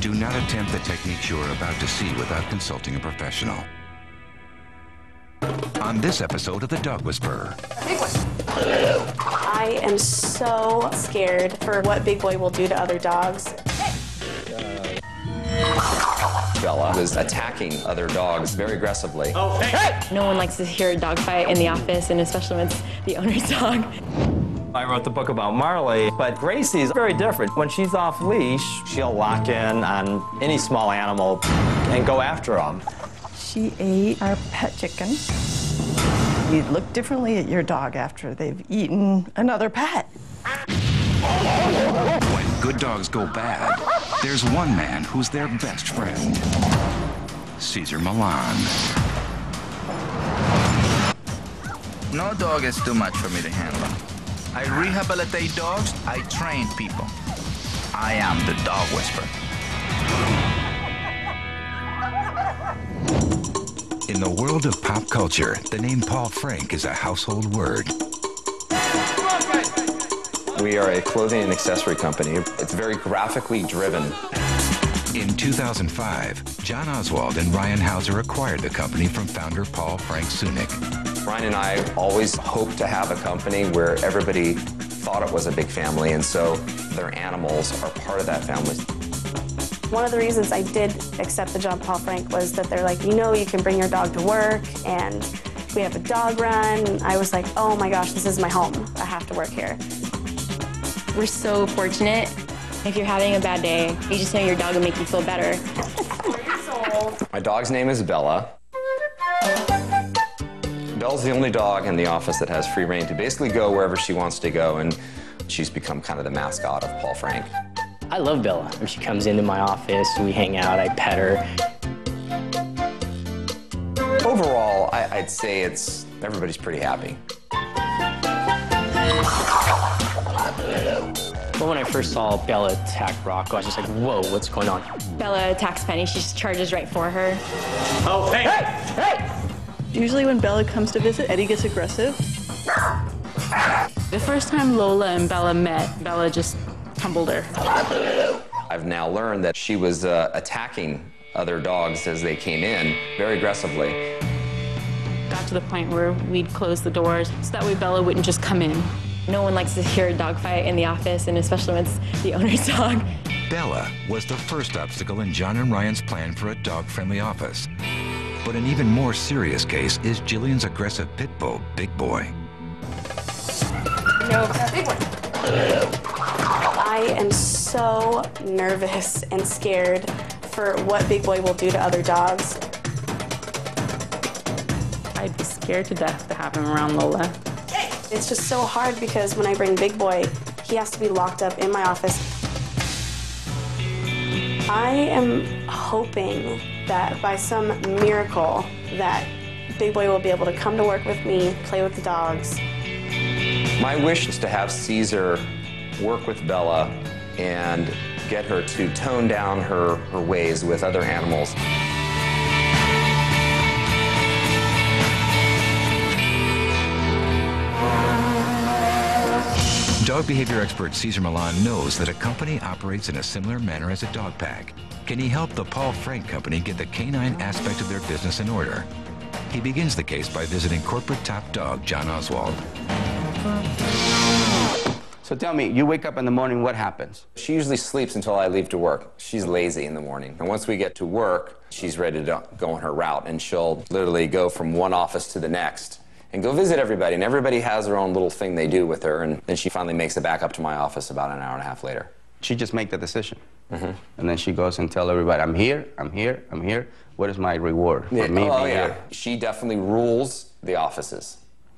Do not attempt the techniques you are about to see without consulting a professional. On this episode of The Dog Whisperer. I am so scared for what Big Boy will do to other dogs. Bella was attacking other dogs very aggressively. Oh, hey! No one likes to hear a dog fight in the office, and especially when it's the owner's dog. I wrote the book about Marley, but Gracie's very different. When she's off leash, she'll lock in on any small animal and go after them. She ate our pet chicken. You look differently at your dog after they've eaten another pet. When good dogs go bad, there's one man who's their best friend. Cesar Millan. No dog is too much for me to handle. I rehabilitate dogs, I train people. I am the Dog Whisperer. In the world of pop culture, the name Paul Frank is a household word. We are a clothing and accessory company. It's very graphically driven. In 2005, John Oswald and Ryan Hauser acquired the company from founder Paul Frank Sunik. Ryan and I always hoped to have a company where everybody thought it was a big family, and so their animals are part of that family. One of the reasons I did accept the job, Paul Frank, was that they're like, you know, you can bring your dog to work, and we have a dog run. I was like, oh my gosh, this is my home. I have to work here. We're so fortunate. If you're having a bad day, you just know your dog will make you feel better. 4 years old. My dog's name is Bella. Bella's the only dog in the office that has free rein to basically go wherever she wants to go, and she's become kind of the mascot of Paul Frank. I love Bella. When she comes into my office, we hang out, I pet her. Overall, I'd say everybody's pretty happy. But when I first saw Bella attack Rocco, I was just like, whoa, what's going on? Bella attacks Penny, she just charges right for her. Oh, hey! Hey! Usually when Bella comes to visit, Eddie gets aggressive. The first time Lola and Bella met, Bella just tumbled her. I've now learned that she was attacking other dogs as they came in very aggressively. Got to the point where we'd close the doors so that way Bella wouldn't just come in. No one likes to hear a dog fight in the office, and especially when it's the owner's dog. Bella was the first obstacle in John and Ryan's plan for a dog-friendly office. But an even more serious case is Jillian's aggressive pit bull, Big Boy. No, Big Boy. I am so nervous and scared for what Big Boy will do to other dogs. I'd be scared to death to have him around Lola. It's just so hard because when I bring Big Boy, he has to be locked up in my office. I am hoping that by some miracle that Big Boy will be able to come to work with me, play with the dogs. My wish is to have Cesar work with Bella and get her to tone down her ways with other animals. Dog behavior expert Cesar Millan knows that a company operates in a similar manner as a dog pack. Can he help the Paul Frank Company get the canine aspect of their business in order? He begins the case by visiting corporate top dog John Oswald. So tell me, you wake up in the morning, what happens? She usually sleeps until I leave to work. She's lazy in the morning. And once we get to work, she's ready to go on her route, and she'll literally go from one office to the next and go visit everybody, and everybody has their own little thing they do with her, and then she finally makes it back up to my office about an hour and a half later. She just makes the decision. And then she goes and tells everybody, I'm here, I'm here, I'm here. What is my reward for me being here? She definitely rules the offices.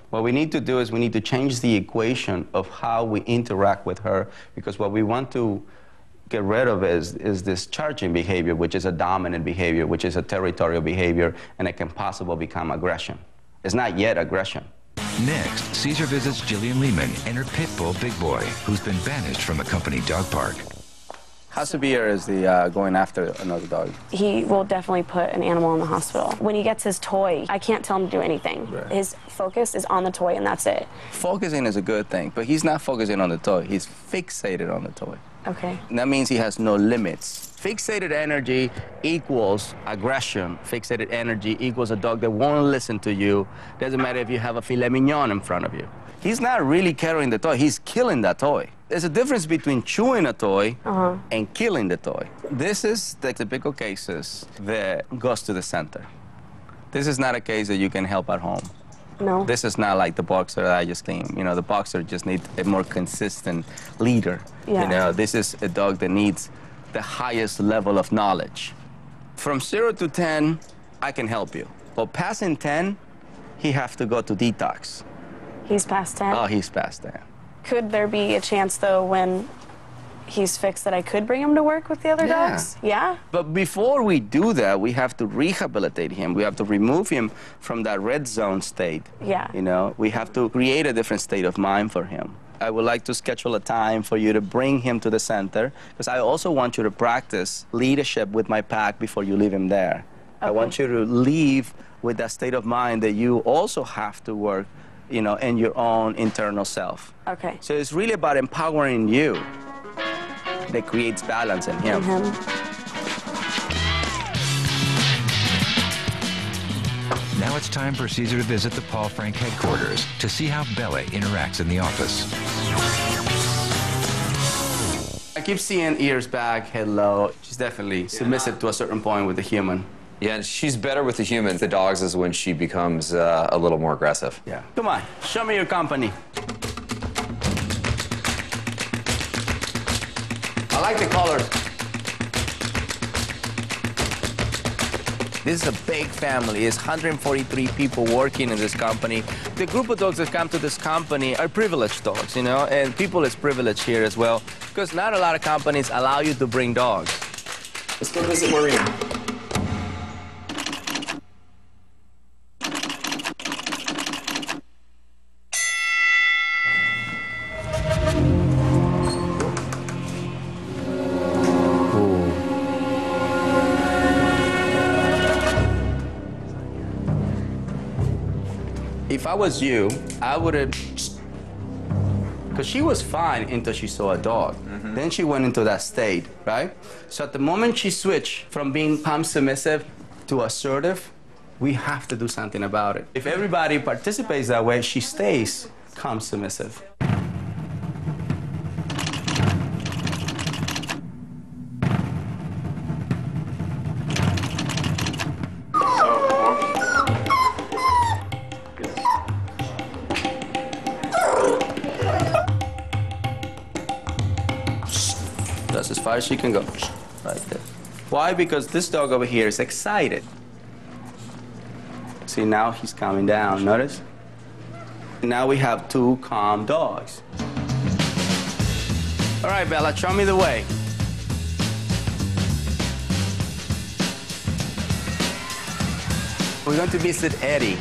What we need to do is we need to change the equation of how we interact with her, because what we want to get rid of is this charging behavior, which is a dominant behavior, which is a territorial behavior, and it can possibly become aggression. It's not yet aggression. Next, Cesar visits Jillian Lehman and her pit bull, Big Boy, who's been banished from the company dog park. How severe is the going after another dog? He will definitely put an animal in the hospital. When he gets his toy, I can't tell him to do anything. Right. His focus is on the toy, and that's it. Focusing is a good thing, but he's not focusing on the toy. He's fixated on the toy. Okay. And that means he has no limits. Fixated energy equals aggression. Fixated energy equals a dog that won't listen to you. Doesn't matter if you have a filet mignon in front of you. He's not really carrying the toy, he's killing that toy. There's a difference between chewing a toy and killing the toy. This is the typical cases that goes to the center. This is not a case that you can help at home. No. This is not like the boxer that I just came. You know, the boxer just needs a more consistent leader. Yeah. You know, this is a dog that needs the highest level of knowledge. From 0 to 10, I can help you. But passing 10, he has to go to detox. He's past 10? Oh, he's past 10. Could there be a chance, though, when he's fixed that I could bring him to work with the other dogs? Yeah? But before we do that, we have to rehabilitate him. We have to remove him from that red zone state. Yeah. You know, we have to create a different state of mind for him. I would like to schedule a time for you to bring him to the center, because I also want you to practice leadership with my pack before you leave him there. Okay. I want you to leave with that state of mind that you also have to work, you know, in your own internal self. Okay. So it's really about empowering you that creates balance in him. Now it's time for Cesar to visit the Paul Frank headquarters to see how Bella interacts in the office. I keep seeing ears back, head low. She's definitely submissive to a certain point with the human. Yeah, and she's better with the humans. The dogs is when she becomes a little more aggressive. Yeah. Come on, show me your company. I like the colors. This is a big family. It's 143 people working in this company. The group of dogs that come to this company are privileged dogs, you know, and people is privileged here as well, because not a lot of companies allow you to bring dogs. Let's go visit Maureen. If I was you, I would have, because she was fine until she saw a dog. Then she went into that state, right? So at the moment she switched from being calm submissive to assertive, we have to do something about it. If everybody participates that way, she stays calm submissive. That's as far as she can go, right there. Why? Because this dog over here is excited. See, now he's calming down, notice? Now we have two calm dogs. All right, Bella, show me the way. We're going to visit Eddie.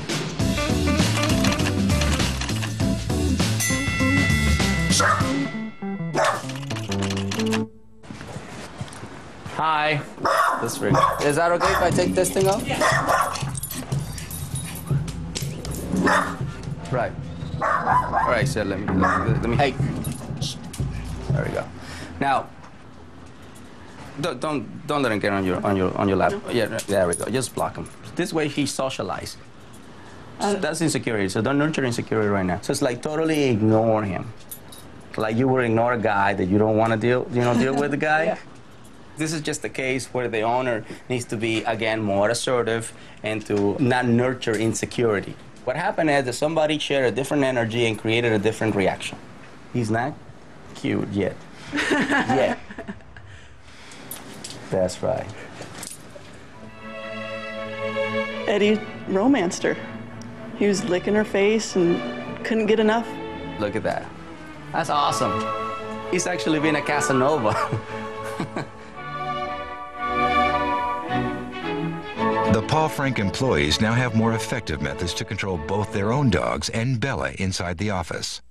Hi. This ring. Is that okay if I take this thing off? Yeah. Right. All right, so let me. Hey. There we go. Now, don't let him get on your lap. Yeah, there we go. Just block him. This way he socializes. That's insecurity. So don't nurture insecurity right now. So it's like totally ignore him. Like you would ignore a guy that you don't want to deal with the guy. Yeah. This is just a case where the owner needs to be, again, more assertive and to not nurture insecurity. What happened is that somebody shared a different energy and created a different reaction. He's not cute yet. Yet. That's right. Eddie romanced her. He was licking her face and couldn't get enough. Look at that. That's awesome. He's actually been a Casanova. The Paul Frank employees now have more effective methods to control both their own dogs and Bella inside the office.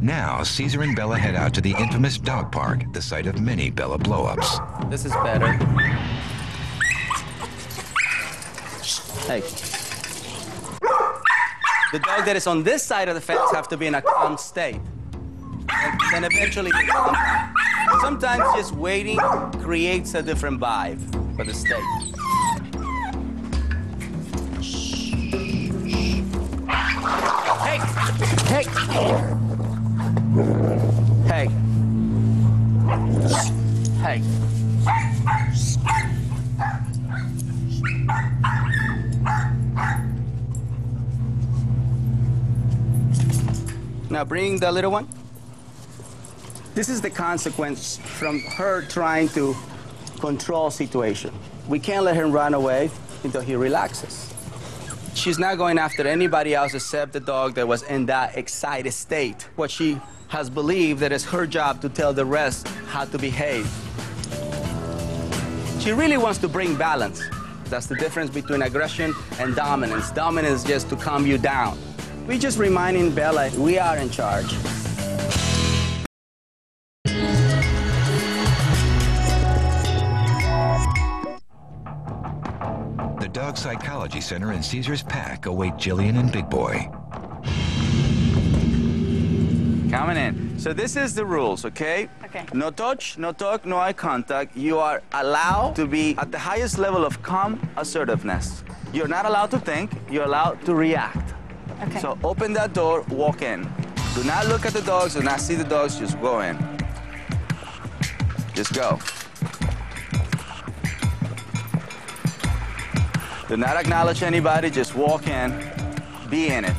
Now, Caesar and Bella head out to the infamous dog park, the site of many Bella blow-ups. This is better. Hey. The dog that is on this side of the fence have to be in a calm state. And then eventually they calm down. Sometimes just waiting creates a different vibe for the state. Hey! Hey! Hey! Hey! Now bring the little one. This is the consequence from her trying to control situation. We can't let him run away until he relaxes. She's not going after anybody else except the dog that was in that excited state. What she has believed that it's her job to tell the rest how to behave. She really wants to bring balance. That's the difference between aggression and dominance. Dominance is just to calm you down. We're just reminding Bella we are in charge. The Dog Psychology Center in Caesar's Pack await Jillian and Big Boy. Coming in. So this is the rules, okay? Okay. No touch, no talk, no eye contact. You are allowed to be at the highest level of calm assertiveness. You're not allowed to think, you're allowed to react. Okay. So open that door, walk in. Do not look at the dogs, do not see the dogs, just go in. Just go. Do not acknowledge anybody, just walk in, be in it.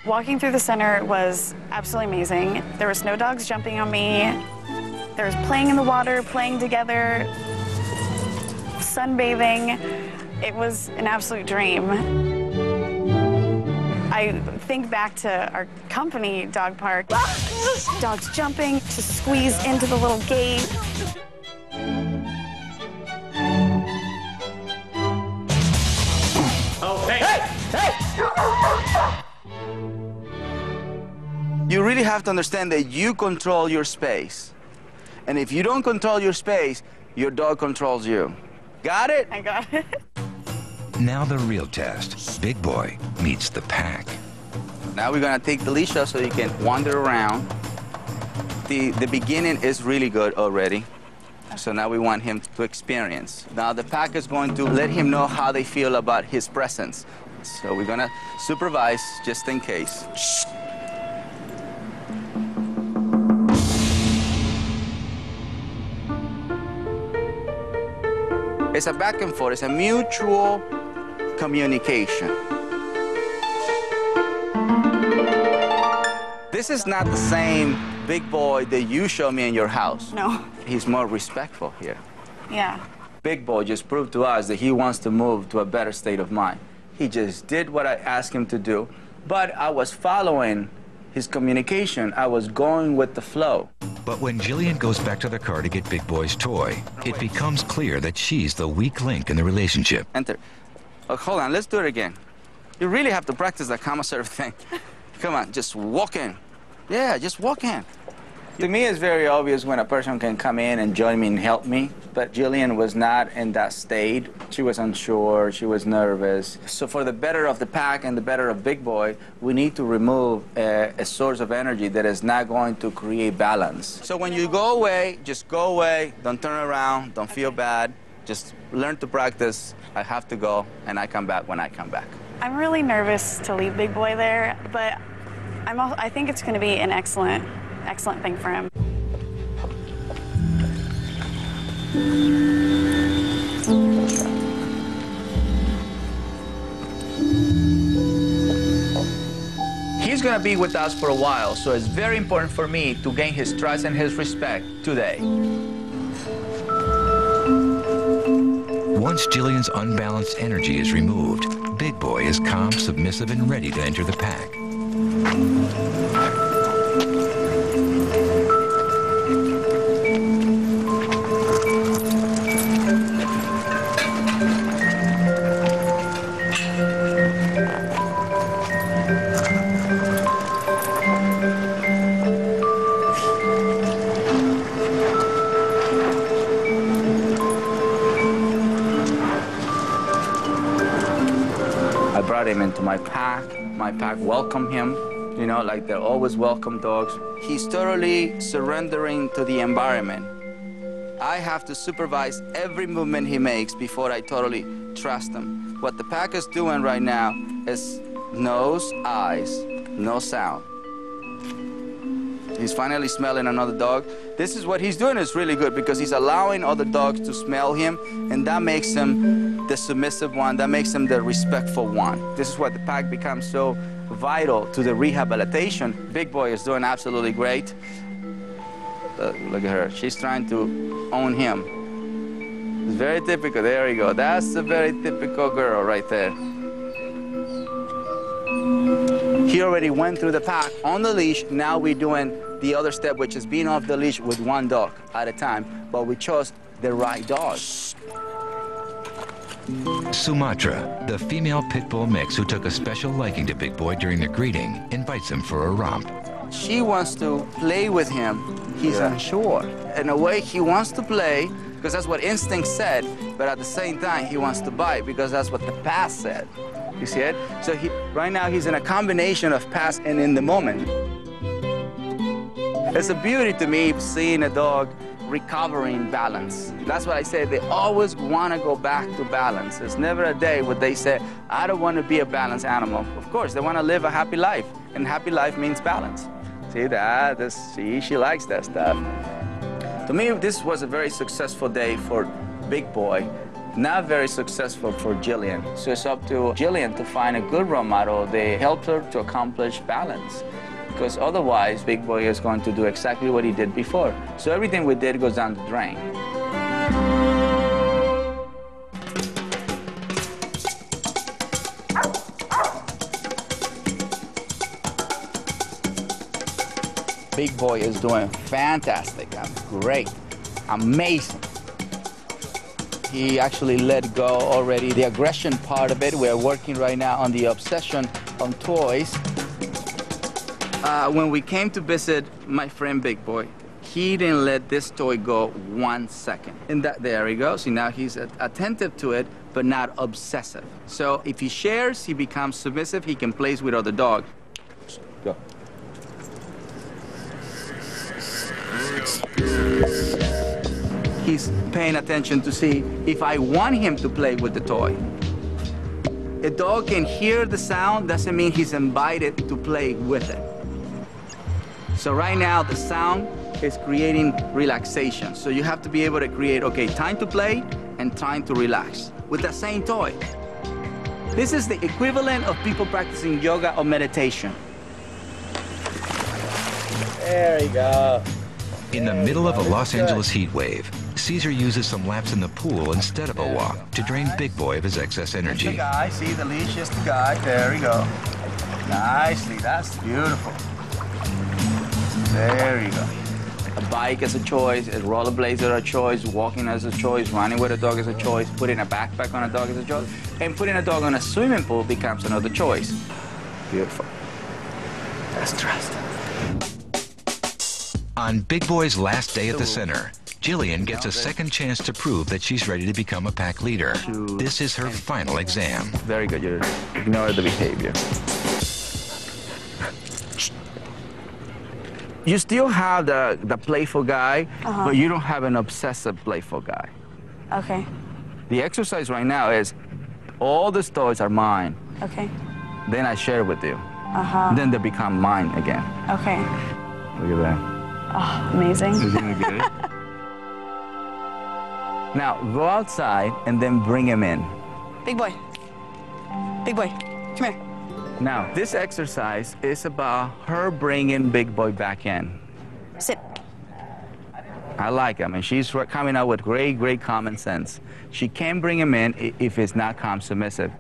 Walking through the center was absolutely amazing. There was no dogs jumping on me. There was playing in the water, playing together, sunbathing. It was an absolute dream. I think back to our company dog park. Dogs jumping to squeeze into the little gate. Oh, hey! Hey! You really have to understand that you control your space. And if you don't control your space, your dog controls you. Got it? I got it. Now the real test. Big Boy meets the pack. Now we're gonna take the leash off so you can wander around. The beginning is really good already. So now we want him to experience. Now the pack is going to let him know how they feel about his presence. So we're gonna supervise just in case. Shh. It's a back and forth, it's a mutual communication. This is not the same Big Boy that you show me in your house. No. He's more respectful here. Yeah. Big Boy just proved to us that he wants to move to a better state of mind. He just did what I asked him to do, but I was following his communication. I was going with the flow. But when Jillian goes back to the car to get Big Boy's toy, it becomes clear that she's the weak link in the relationship. Enter. Oh, hold on, let's do it again. You really have to practice that calm assertive thing. Come on, just walk in. Yeah, just walk in. To me, it's very obvious when a person can come in and join me and help me, but Jillian was not in that state. She was unsure, she was nervous. So for the better of the pack and the better of Big Boy, we need to remove a source of energy that is not going to create balance. So when you go away, just go away, don't turn around, don't feel bad, just learn to practice. I have to go, and I come back when I come back. I'm really nervous to leave Big Boy there, but I think it's going to be an excellent thing for him. He's gonna be with us for a while, so it's very important for me to gain his trust and his respect today. Once Jillian's unbalanced energy is removed, Big Boy is calm, submissive, and ready to enter the pack. my pack welcome him, you know, like they're always welcome dogs. He's totally surrendering to the environment. I have to supervise every movement he makes before I totally trust him. What the pack is doing right now is nose, eyes, no sound. He's finally smelling another dog. This is what he's doing is really good because he's allowing other dogs to smell him, and that makes him the submissive one, that makes him the respectful one. This is what the pack becomes so vital to the rehabilitation. Big Boy is doing absolutely great. Look at her, she's trying to own him. It's very typical, there you go. That's a very typical girl right there. He already went through the pack on the leash. Now we're doing the other step, which is being off the leash with one dog at a time, but we chose the right dog. Sumatra, the female pit bull mix who took a special liking to Big Boy during the greeting, invites him for a romp. She wants to play with him. He's unsure. In a way, he wants to play because that's what instinct said, but at the same time, he wants to bite because that's what the past said. You see it? So right now, he's in a combination of past and in the moment. It's a beauty to me seeing a dog recovering balance. That's what I say, they always want to go back to balance. There's never a day where they say, I don't want to be a balanced animal. Of course, they want to live a happy life, and happy life means balance. See that? She likes that stuff. To me, this was a very successful day for Big Boy, not very successful for Jillian. So it's up to Jillian to find a good role model. They helped her to accomplish balance, because otherwise Big Boy is going to do exactly what he did before. So everything we did goes down the drain. Big Boy is doing fantastic. Great, amazing. He actually let go already the aggression part of it. We're working right now on the obsession on toys. When we came to visit my friend Big Boy, he didn't let this toy go 1 second. And there he goes. See, now he's attentive to it, but not obsessive. So if he shares, he becomes submissive. He can play with other dogs. Go. He's paying attention to see if I want him to play with the toy. A dog can hear the sound, doesn't mean he's invited to play with it. So right now, the sound is creating relaxation. So you have to be able to create, okay, time to play and time to relax with the same toy. This is the equivalent of people practicing yoga or meditation. There you go. In the middle of a Los Angeles heat wave, Caesar uses some laps in the pool instead of a walk to drain Big Boy of his excess energy. The guy, see the leash is the guy. There we go. Nicely, that's beautiful. There you go. A bike is a choice, a rollerblades are a choice, walking is a choice, running with a dog is a choice, putting a backpack on a dog is a choice, and putting a dog on a swimming pool becomes another choice. Beautiful. That's trust. On Big Boy's last day at the center, Jillian gets a second chance to prove that she's ready to become a pack leader. This is her final exam. Very good. You ignore the behavior. You still have the playful guy, but you don't have an obsessive playful guy. Okay. The exercise right now is all the toys are mine. Okay. Then I share with you. Then they become mine again. Okay. Look at that. Oh, amazing. Isn't it good? Now, go outside and then bring him in. Big Boy. Big Boy, come here. Now, this exercise is about her bringing Big Boy back in. Sit. I like him, and she's coming out with great common sense. She can bring him in if it's not calm submissive.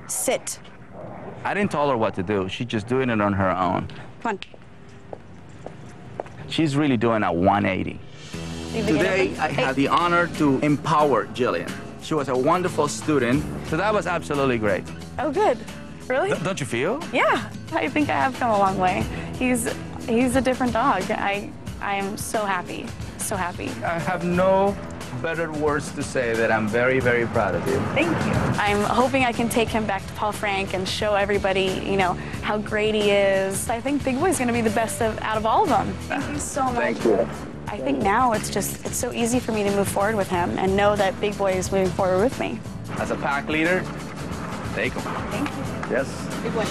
Sit. I didn't tell her what to do. She's just doing it on her own. Come on. She's really doing a 180. Today, I had the honor to empower Jillian. She was a wonderful student, so that was absolutely great. Oh, good. Really? Don't you feel? Yeah, I think I have come a long way. He's a different dog. I am so happy, so happy. I have no better words to say that I'm very, very proud of you. Thank you. I'm hoping I can take him back to Paul Frank and show everybody, you know, how great he is. I think Big Boy's going to be the best out of all of them. Thank you so much. Thank you. I think now it's so easy for me to move forward with him and know that Big Boy is moving forward with me. As a pack leader, take him. Thank you. Yes. Big Boy.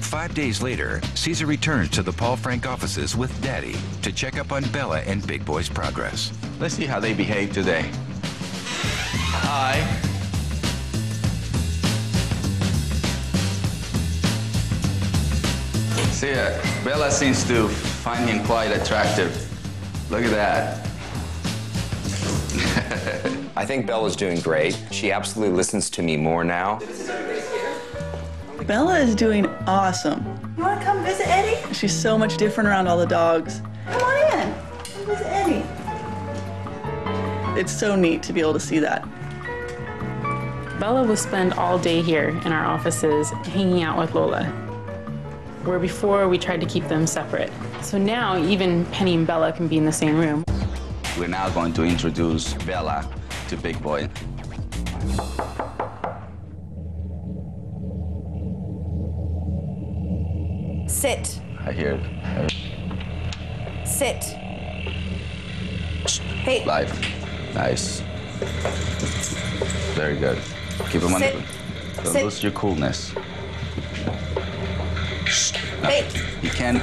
5 days later, Caesar returns to the Paul Frank offices with Daddy to check up on Bella and Big Boy's progress. Let's see how they behave today. Hi. See, Bella seems to find him quite attractive. Look at that. I think Bella's doing great. She absolutely listens to me more now. Bella is doing awesome. You want to come visit Eddie? She's so much different around all the dogs. Come on in. Come visit Eddie. It's so neat to be able to see that. Bella will spend all day here in our offices hanging out with Lola, where before we tried to keep them separate. So now even Penny and Bella can be in the same room. We're now going to introduce Bella to Big Boy. Sit. I hear it. Sit. Hey. Live. Nice. Very good. Keep him Sit. under. Don't Sit. lose your coolness. Hey. You can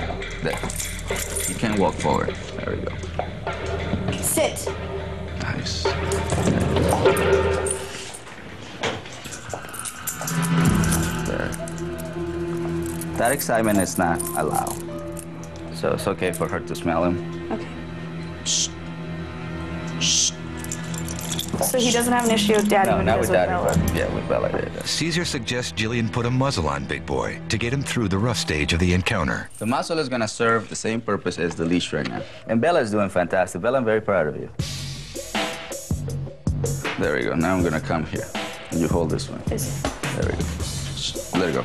walk forward. There we go. Sit. Nice. There. That excitement is not allowed. So it's okay for her to smell him. Okay. So he doesn't have an issue with Daddy No, when he not does with with Daddy, Bella. but yeah, with Bella. Yeah. Caesar suggests Jillian put a muzzle on Big Boy to get him through the rough stage of the encounter. The muzzle is gonna serve the same purpose as the leash right now. And Bella's doing fantastic. Bella, I'm very proud of you. There we go. Now I'm gonna come here. You hold this one. There we go. Let it go.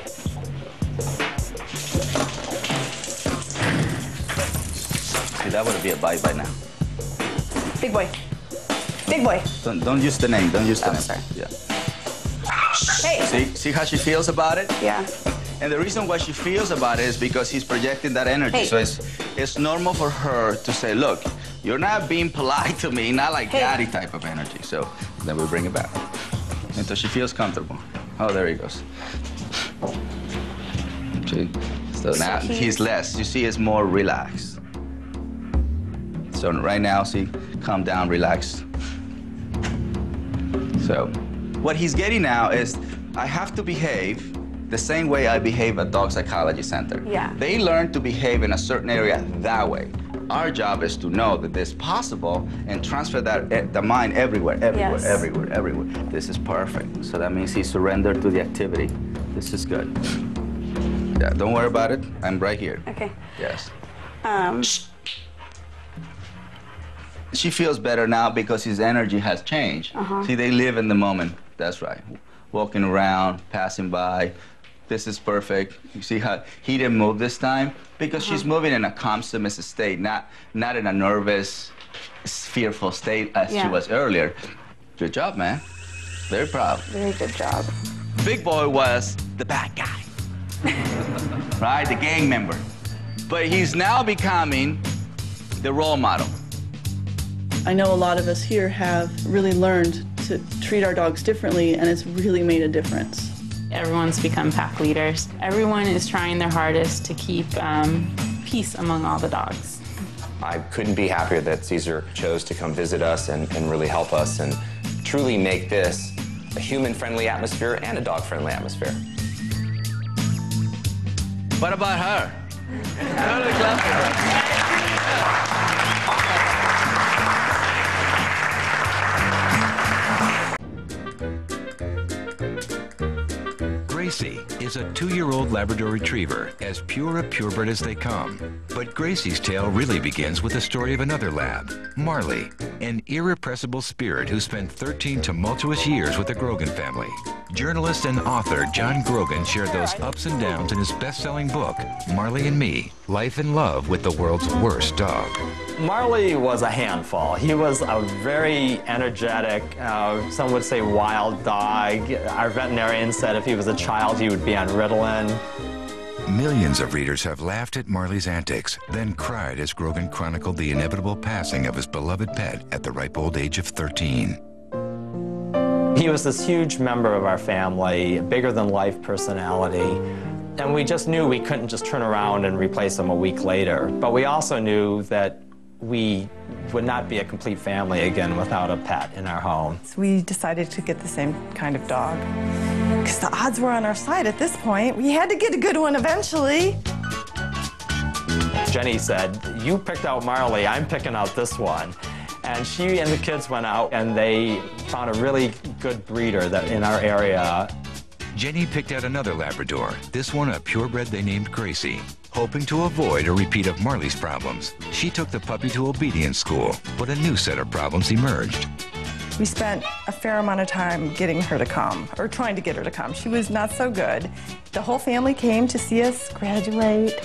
See, that would be a bite by now. Big Boy. Big Boy. Don't use the name. Don't use the name. Sorry. Yeah. Hey. See how she feels about it? Yeah. And the reason why she feels about it is because he's projecting that energy. Hey. So it's normal for her to say, look, you're not being polite to me, not like Daddy type of energy. So then we bring it back until she feels comfortable. Oh, there he goes. See? So now he's less. You see, he's more relaxed. So right now, see, calm down, relax. So what he's getting now is, I have to behave the same way I behave at Dog Psychology Center. Yeah. They learn to behave in a certain area that way. Our job is to know that this is possible and transfer that the mind everywhere. Yes. everywhere. This is perfect. So that means he surrendered to the activity. This is good. Yeah, don't worry about it. I'm right here. Okay. Yes. She feels better now because his energy has changed. See, they live in the moment. That's right. Walking around, passing by. This is perfect. You see how he didn't move this time? Because she's moving in a calm, submissive state, not in a nervous, fearful state as she was earlier. Good job, man. Very proud. Very good job. Big Boy was the bad guy, right? The gang member. But he's now becoming the role model. I know a lot of us here have really learned to treat our dogs differently, and it's really made a difference. Everyone's become pack leaders. Everyone is trying their hardest to keep peace among all the dogs. I couldn't be happier that Caesar chose to come visit us and really help us and truly make this a human-friendly atmosphere and a dog-friendly atmosphere. What about her? Gracie is a 2-year-old Labrador Retriever, as pure a purebred as they come. But Gracie's tale really begins with the story of another lab, Marley, an irrepressible spirit who spent 13 tumultuous years with the Grogan family. Journalist and author John Grogan shared those ups and downs in his best-selling book, Marley and Me, Life and Love with the World's Worst Dog. Marley was a handful. He was a very energetic, some would say wild dog. Our veterinarian said if he was a child, he would be on Ritalin. Millions of readers have laughed at Marley's antics, then cried as Grogan chronicled the inevitable passing of his beloved pet at the ripe old age of 13. He was this huge member of our family, bigger-than-life personality. And we just knew we couldn't just turn around and replace him a week later. But we also knew that we would not be a complete family again without a pet in our home. So we decided to get the same kind of dog. Because the odds were on our side at this point. We had to get a good one eventually. Jenny said, "You picked out Marley, I'm picking out this one." And she and the kids went out and they found a really good breeder that in our area. Jenny picked out another Labrador, this one a purebred they named Gracie. Hoping to avoid a repeat of Marley's problems, she took the puppy to obedience school, but a new set of problems emerged. We spent a fair amount of time getting her to come, or trying to get her to come. She was not so good. The whole family came to see us graduate,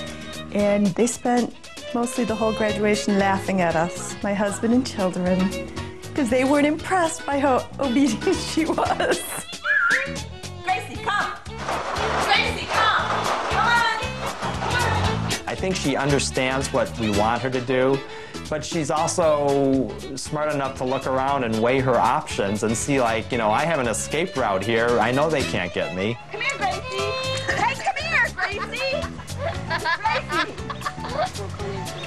and they spent mostly the whole graduation laughing at us, my husband and children, because they weren't impressed by how obedient she was. Gracie, come! Gracie, come! Come on! I think she understands what we want her to do, but she's also smart enough to look around and weigh her options and see, like, you know, I have an escape route here. I know they can't get me. Come here, Gracie! Hey, come here, Gracie! Gracie!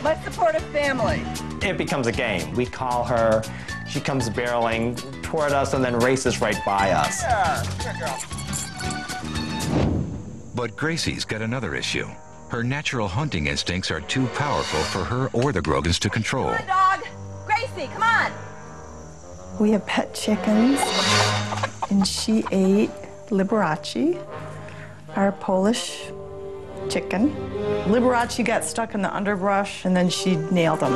Let's support a family. It becomes a game. We call her, she comes barreling toward us and then races right by us. Good girl. But Gracie's got another issue. Her natural hunting instincts are too powerful for her or the Grogans to control. Come on, dog! Gracie, come on! We have pet chickens, and she ate Liberace, our Polish chicken. Liberace got stuck in the underbrush, and then she nailed him.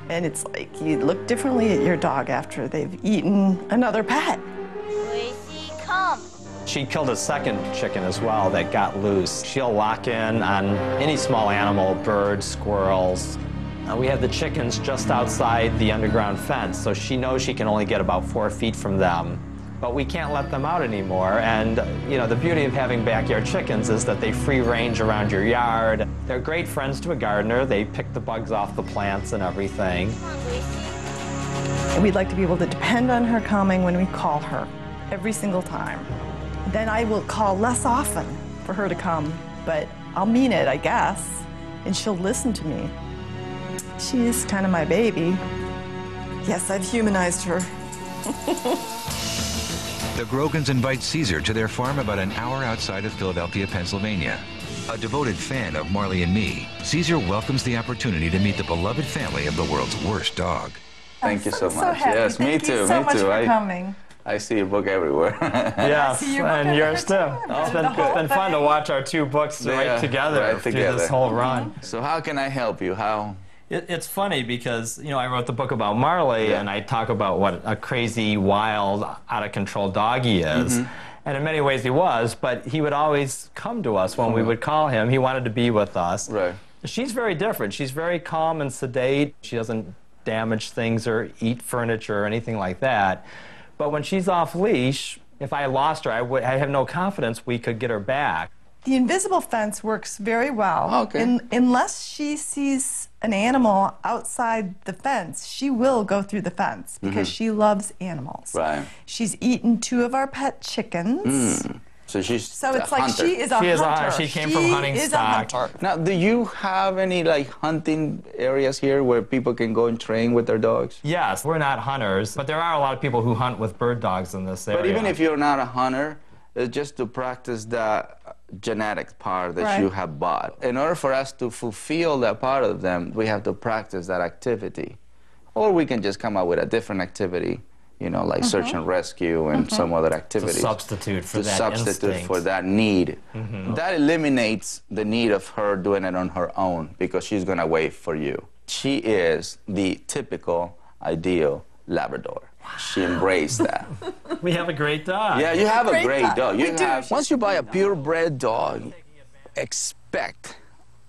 And it's like you look differently at your dog after they've eaten another pet. Gracie, come! She killed a second chicken as well that got loose. She'll lock in on any small animal, birds, squirrels. We have the chickens just outside the underground fence, so she knows she can only get about 4 feet from them. But we can't let them out anymore, and you know, the beauty of having backyard chickens is that they free range around your yard. They're great friends to a gardener. They pick the bugs off the plants and everything. Come on, Gracie. And we'd like to be able to depend on her coming when we call her, every single time. Then I will call less often for her to come, but I'll mean it, I guess, and she'll listen to me. She is kind of my baby. Yes, I've humanized her. The Grogans invite Caesar to their farm about an hour outside of Philadelphia, Pennsylvania. A devoted fan of Marley and Me, Caesar welcomes the opportunity to meet the beloved family of the world's worst dog. Thank you so much. Happy. Yes, Thank me too. you so me much too. for coming. I see your book everywhere. Yes, and yours too. It's been fun to watch our two books right together through this whole run. So how can I help you? How? It's funny because, you know, I wrote the book about Marley, and I talk about what a crazy, wild, out-of-control dog he is. And in many ways he was, but he would always come to us when we would call him. He wanted to be with us. Right. She's very different. She's very calm and sedate. She doesn't damage things or eat furniture or anything like that. But when she's off leash, if I lost her, I have no confidence we could get her back. The invisible fence works very well. Okay. Unless she sees an animal outside the fence, she will go through the fence because she loves animals. Right. She's eaten 2 of our pet chickens. So she's So it's a like hunter. she is a hunter. She came from hunting is stock. A hunter. Now, do you have any like hunting areas here where people can go and train with their dogs? Yes, we're not hunters, but there are a lot of people who hunt with bird dogs in this area. But even if you're not a hunter, it's just to practice that genetic part that you have bought. In order for us to fulfill that part of them, we have to practice that activity. Or we can just come up with a different activity you know, like search and rescue and some other activities. To substitute for that substitute instinct. for that need. That eliminates the need of her doing it on her own because she's going to wait for you. She is the typical, ideal Labrador. She embraced that. We have a great dog. Yeah, you have a great dog. We do. Once you buy a purebred dog, expect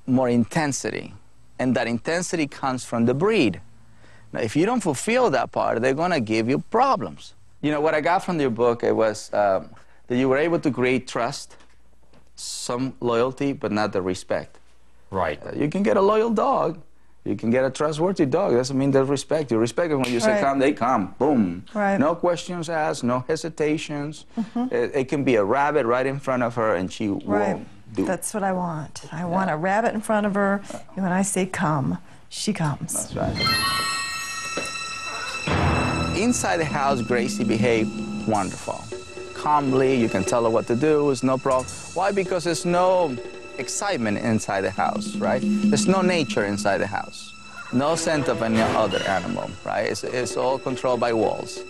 more intensity. And that intensity comes from the breed. Now, if you don't fulfill that part, they're going to give you problems. You know, what I got from your book, it was that you were able to create trust, some loyalty, but not the respect. Right. You can get a loyal dog. You can get a trustworthy dog. Doesn't mean there's respect. You respect them when you say come, they come. Boom. Right. No questions asked, no hesitations. It can be a rabbit right in front of her, and she won't do. That's what I want. I want a rabbit in front of her, and when I say come, she comes. That's right. Inside the house, Gracie behaved wonderful. Calmly, you can tell her what to do, it's no problem. Why? Because there's no excitement inside the house, right? There's no nature inside the house. No scent of any other animal, right? It's all controlled by walls.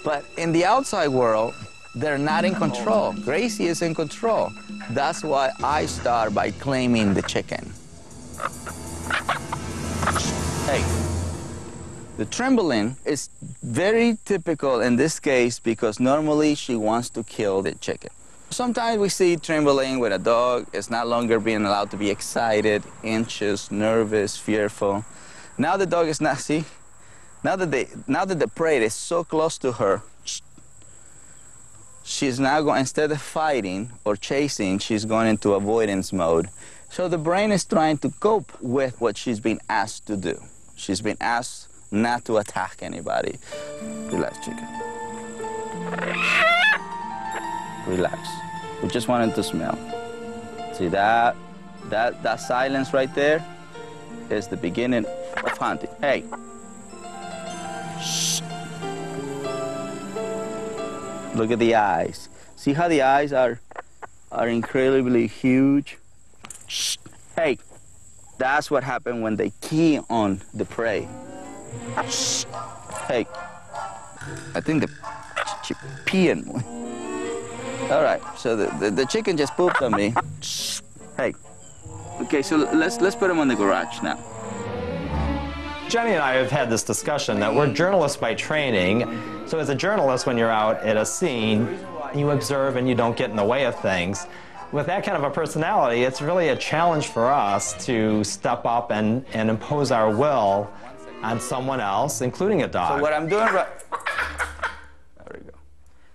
But in the outside world, they're not in control. Gracie is in control. That's why I start by claiming the chicken. Hey. The trembling is very typical in this case because normally she wants to kill the chicken. Sometimes we see trembling with a dog. It's not longer being allowed to be excited, anxious, nervous, fearful. Now the dog is not, see? Now that the prey is so close to her, she's now going, instead of fighting or chasing, she's going into avoidance mode. So the brain is trying to cope with what she's been asked to do. She's been asked not to attack anybody. Relax, chicken. Relax. We just wanted to smell. See that silence right there is the beginning of hunting. Hey. Shh. Look at the eyes. See how the eyes are incredibly huge? Shh. Hey. That's what happened when they key on the prey. Shh. Hey. I think the peeing. All right, so the chicken just pooped on me. Shh. Hey. Okay, so let's put him on the garage now. Jenny and I have had this discussion that we're journalists by training. So as a journalist, when you're out at a scene, you observe and you don't get in the way of things. With that kind of a personality, it's really a challenge for us to step up and impose our will on someone else, including a dog. So what I'm doing right... There we go.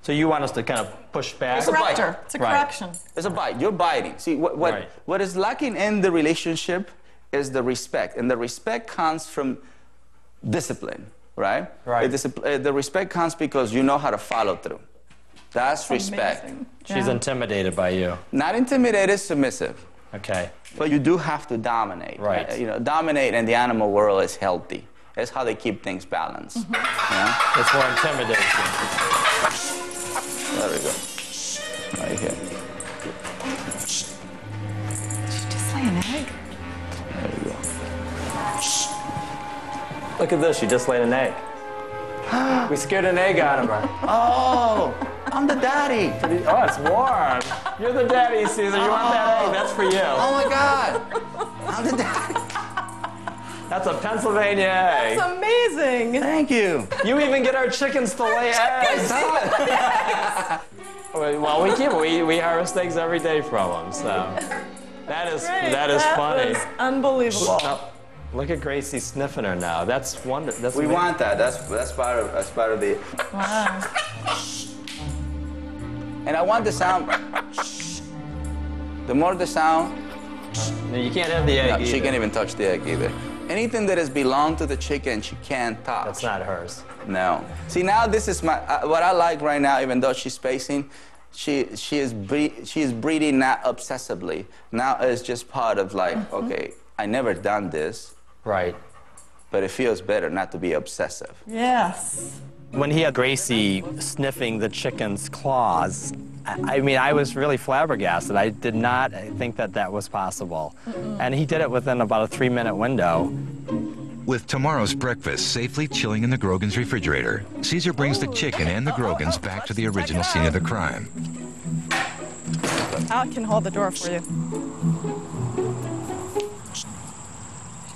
So you want us to kind of push back? It's a bite. It's a correction. It's a bite. You're biting. See, what is lacking in the relationship is the respect. And the respect comes from discipline, right? Right. The respect comes because you know how to follow through. That's respect. Amazing. She's intimidated by you. Not intimidated, submissive. Okay. But you do have to dominate. Right. You know, dominate in the animal world is healthy. It's how they keep things balanced. Yeah? It's more intimidation. There we go. Right here. Did she just lay an egg? There we go. Look at this, she just laid an egg. We scared an egg out of her. Oh, I'm the daddy. Oh, it's warm. You're the daddy, Caesar. You want that egg? That's for you. Oh my God. I'm the daddy. That's a Pennsylvania egg. That's amazing. Thank you. You even get our chickens to lay eggs. Well, we harvest eggs every day from them, so that is funny. That was unbelievable. Oh, look at Gracie sniffing her now. That's wonderful. We want that. That's part of the. Wow. And I want the sound. The more the sound. No, you can't have the egg. No, she can't even touch the egg either. Anything that has belonged to the chicken, she can't touch. That's not hers. No. See, now this is my what I like right now. Even though she's spacing, she is breeding not obsessively. Now it's just part of like, okay, I never done this. Right. But it feels better not to be obsessive. Yes. When he had Gracie sniffing the chicken's claws, I mean, I was really flabbergasted. I did not think that was possible. And he did it within about a 3-minute window. With tomorrow's breakfast safely chilling in the Grogan's refrigerator, Caesar brings the chicken and the Grogans back to the original scene of the crime. I can hold the door for you.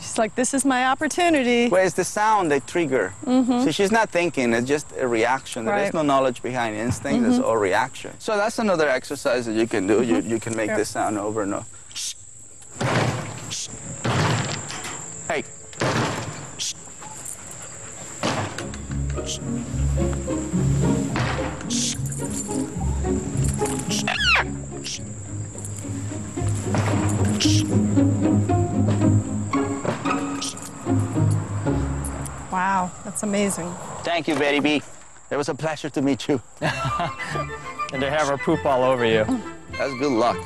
She's like, this is my opportunity. Well, it's the sound they trigger. So she's not thinking, it's just a reaction. There is no knowledge behind instinct, it's all reaction. So that's another exercise that you can do. You can make this sound over and over. Hey. Wow, that's amazing. Thank you, Betty B. It was a pleasure to meet you. And to have her poop all over you. That's good luck.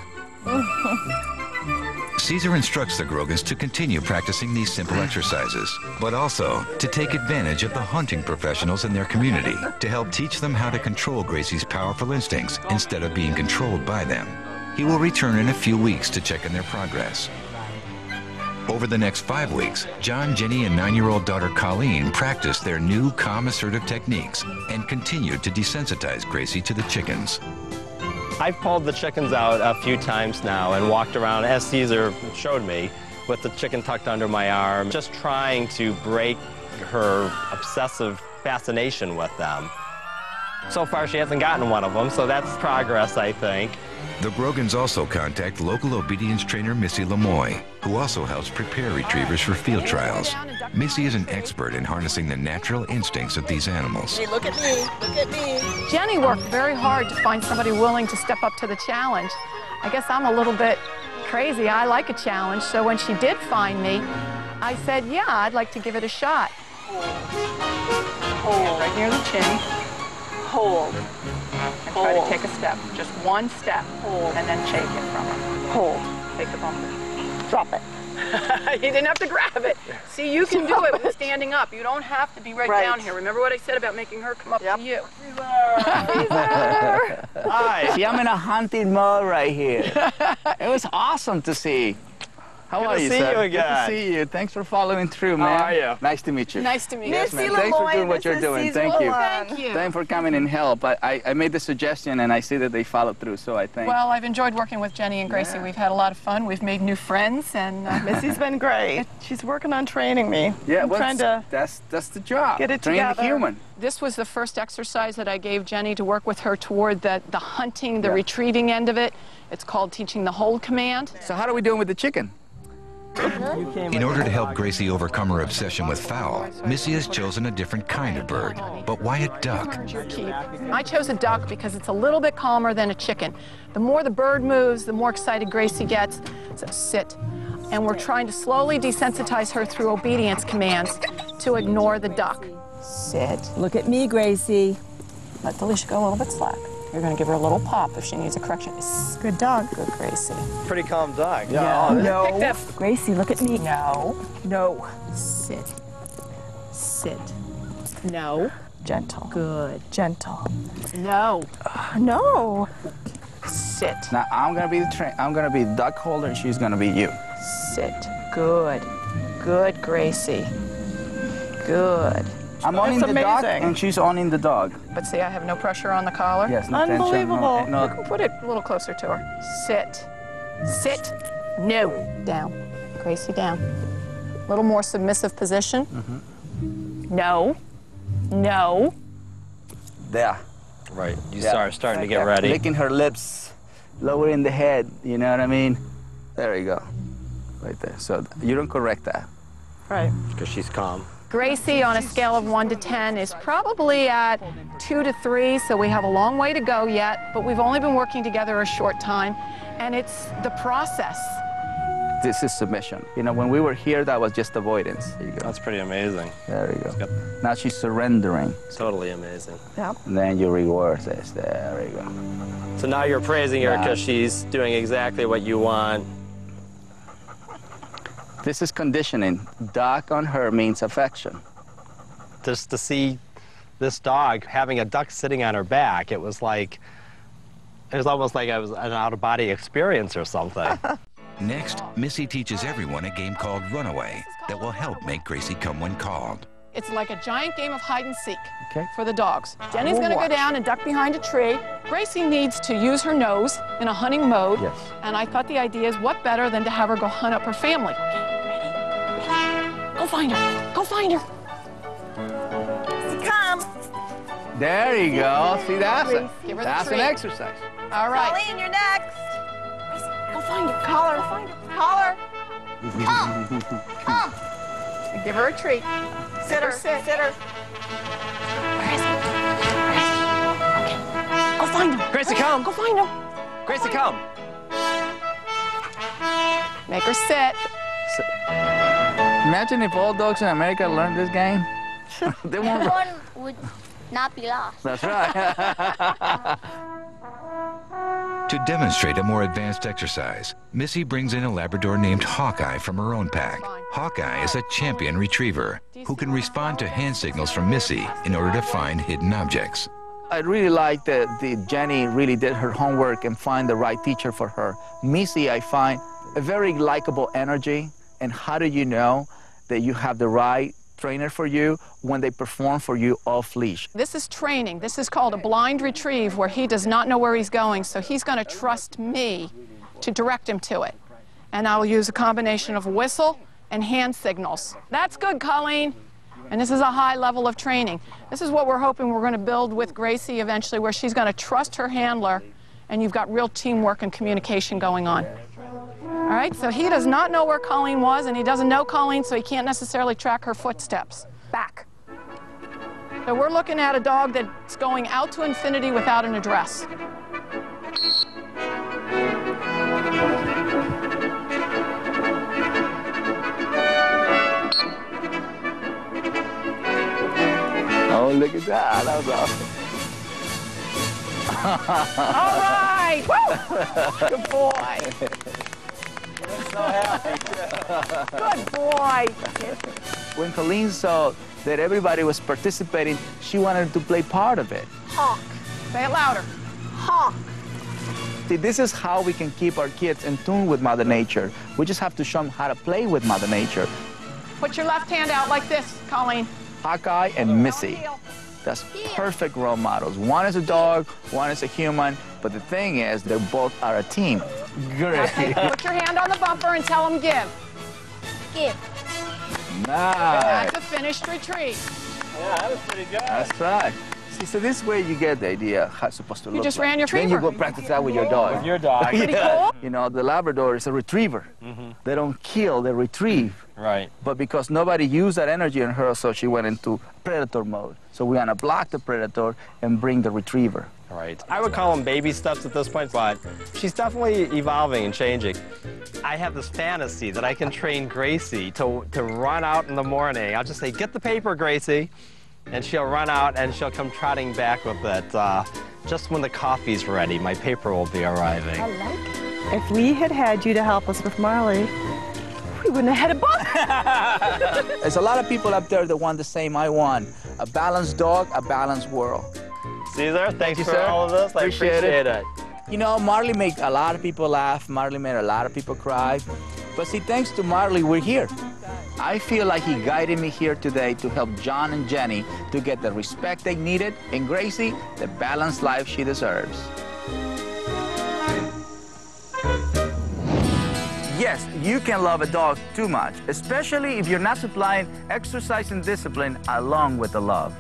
Caesar instructs the Grogans to continue practicing these simple exercises, but also to take advantage of the hunting professionals in their community to help teach them how to control Gracie's powerful instincts instead of being controlled by them. He will return in a few weeks to check on their progress. Over the next 5 weeks, John, Jenny, and 9-year-old daughter Colleen practiced their new calm, assertive techniques and continued to desensitize Gracie to the chickens. I've pulled the chickens out a few times now and walked around, as Caesar showed me, with the chicken tucked under my arm, just trying to break her obsessive fascination with them. So far, she hasn't gotten one of them, so that's progress, I think. The Grogans also contact local obedience trainer Missy Lemoy, who also helps prepare retrievers for field trials. Missy is an expert in harnessing the natural instincts of these animals. Hey, look at me, look at me. Jenny worked very hard to find somebody willing to step up to the challenge. I guess I'm a little bit crazy. I like a challenge, so when she did find me, I said, yeah, I'd like to give it a shot. Hold. Right near the chin. Hold. And try to take a step. Just one step. Hold. And then shake it from her. Hold. Take the bumper. Drop it. You didn't have to grab it. See, you can do it with standing up. You don't have to be right down here. Remember what I said about making her come up to you? Hi. See, I'm in a hunting mode right here. It was awesome to see. How are you, sir? Good to see you again. Good to see you. Thanks for following through, man. How are you? Nice to meet you. Nice to meet you. Yes, man. Thanks for doing what you're doing. Thank you. Thank you. Thanks for coming and help. I made the suggestion, and I see that they followed through, so I think. Well, I've enjoyed working with Jenny and Gracie. We've had a lot of fun. We've made new friends, and Missy's been great. She's working on training me. Yeah, I'm trying to that's the job. get it Train together. the human. this was the first exercise that I gave Jenny to work with her toward the hunting, the retrieving end of it. It's called teaching the hold command. So how are we doing with the chicken? In order to help Gracie overcome her obsession with fowl, Missy has chosen a different kind of bird. But why a duck? I chose a duck because it's a little bit calmer than a chicken. The more the bird moves, the more excited Gracie gets. So sit. And we're trying to slowly desensitize her through obedience commands to ignore the duck. Sit. Look at me, Gracie. Let the leash go a little bit slack. You're going to give her a little pop if she needs a correction. Good dog. Good, Gracie. Pretty calm dog. Yeah. No. No. Gracie, look at me. No. No. Sit. Sit. No. Gentle. Good. Gentle. No. No. Sit. Now I'm gonna be the duck holder, and she's gonna be you. Sit. Good. Good, Gracie. Good. I'm owning the duck, and she's owning the dog. But see, I have no pressure on the collar. Yes, no tension. Unbelievable. No, You can put it a little closer to her. Sit. Sit. No. Down. Gracie, down. A little more submissive position. No. No. There. Right. You start starting to get there. ready. Licking her lips, lowering the head. You know what I mean? There you go. Right there. So you don't correct that. Right. Because she's calm. Gracie, on a scale of 1 to 10, is probably at 2 to 3, so we have a long way to go yet, but we've only been working together a short time, and it's the process. This is submission. You know, when we were here, that was just avoidance. There you go. That's pretty amazing. There you go. Now she's surrendering. Totally amazing. Yep. And then you reward this. There you go. So now you're praising her because she's doing exactly what you want. This is conditioning. Duck on her means affection. Just to see this dog having a duck sitting on her back, it was almost like it was an out-of-body experience or something. Next, Missy teaches everyone a game called Runaway that will help make Gracie come when called. It's like a giant game of hide and seek for the dogs. Jenny's going to go down and duck behind a tree. Gracie needs to use her nose in a hunting mode. Yes. And I thought the idea is what better than to have her go hunt up her family. Go find her. Go find her. Come. There you go. See, that's Give her the that's an treat. exercise. All right. Colleen, you're next. Go find her. Call her. Find her. Call her. Come. Come. And give her a treat. Sit her. Sit. Sit her. Where is he? Go find him. Gracie, come. Go find him. Gracie, come. Make her sit. Imagine if all dogs in America learned this game. They won't. Everyone would not be lost. That's right. To demonstrate a more advanced exercise, Missy brings in a Labrador named Hawkeye from her own pack. Hawkeye is a champion retriever who can respond to hand signals from Missy in order to find hidden objects. I really like that Jenny really did her homework and find the right teacher for her. Missy, I find a very likable energy. And how do you know that you have the right trainer for you when they perform for you off leash? This is training. This is called a blind retrieve, where he does not know where he's going, so he's going to trust me to direct him to it. And I will use a combination of whistle and hand signals. That's good, Colleen. And this is a high level of training. This is what we're hoping we're going to build with Gracie eventually, where she's going to trust her handler, and you've got real teamwork and communication going on. All right, so he does not know where Colleen was, and he doesn't know Colleen, so he can't necessarily track her footsteps. Back. So we're looking at a dog that's going out to infinity without an address. Oh, look at that. That was awesome. All right! Woo! Good boy. So happy. Good boy. When Colleen saw that everybody was participating, she wanted to play part of it. Honk. Say it louder. Honk. See, this is how we can keep our kids in tune with Mother Nature. We just have to show them how to play with Mother Nature. Put your left hand out like this, Colleen. Hawkeye and Missy. That's perfect role models. One is a dog, one is a human, but the thing is, they both are a team. Great. Put your hand on the bumper and tell them give. Give. Nice. That's a finished retreat. Yeah, that was pretty good. That's right. See, so this way you get the idea how it's supposed to look. You just like. ran your Then retriever. you go practice that with your dog. With your dog. Pretty cool. You know, the Labrador is a retriever. They don't kill, they retrieve. Right. But because nobody used that energy in her, so she went into predator mode. So we want to block the predator and bring the retriever. Right. I would call them baby steps at this point, but she's definitely evolving and changing. I have this fantasy that I can train Gracie to run out in the morning. I'll just say, get the paper, Gracie. And she'll run out and she'll come trotting back with it. Just when the coffee's ready, my paper will be arriving. I like it. If we had had you to help us with Marley, we wouldn't have had a book. There's a lot of people up there that want the same I want. A balanced dog, a balanced world. Caesar, thanks for sir. all of this. I appreciate it. You know, Marley made a lot of people laugh. Marley made a lot of people cry. But see, thanks to Marley, we're here. I feel like he guided me here today to help John and Jenny to get the respect they needed, and Gracie, the balanced life she deserves. Yes, you can love a dog too much, especially if you're not supplying exercise and discipline along with the love.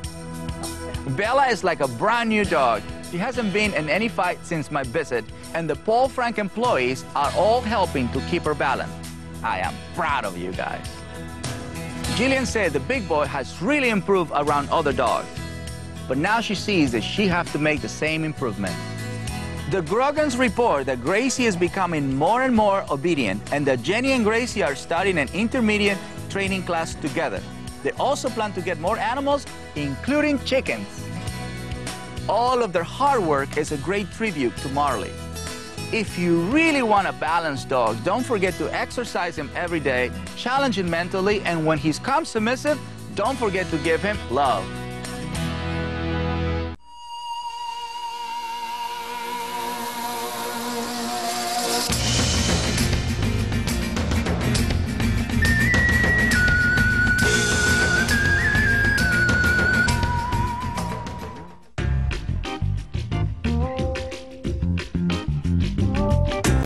Bella is like a brand new dog. She hasn't been in any fight since my visit, and the Paul Frank employees are all helping to keep her balanced. I am proud of you guys. Jillian said the big boy has really improved around other dogs, but now she sees that she has to make the same improvement. The Grogan's report that Gracie is becoming more and more obedient, and that Jenny and Gracie are starting an intermediate training class together. They also plan to get more animals, including chickens. All of their hard work is a great tribute to Marley. If you really want a balanced dog, don't forget to exercise him every day, challenge him mentally, and when he's become submissive, don't forget to give him love.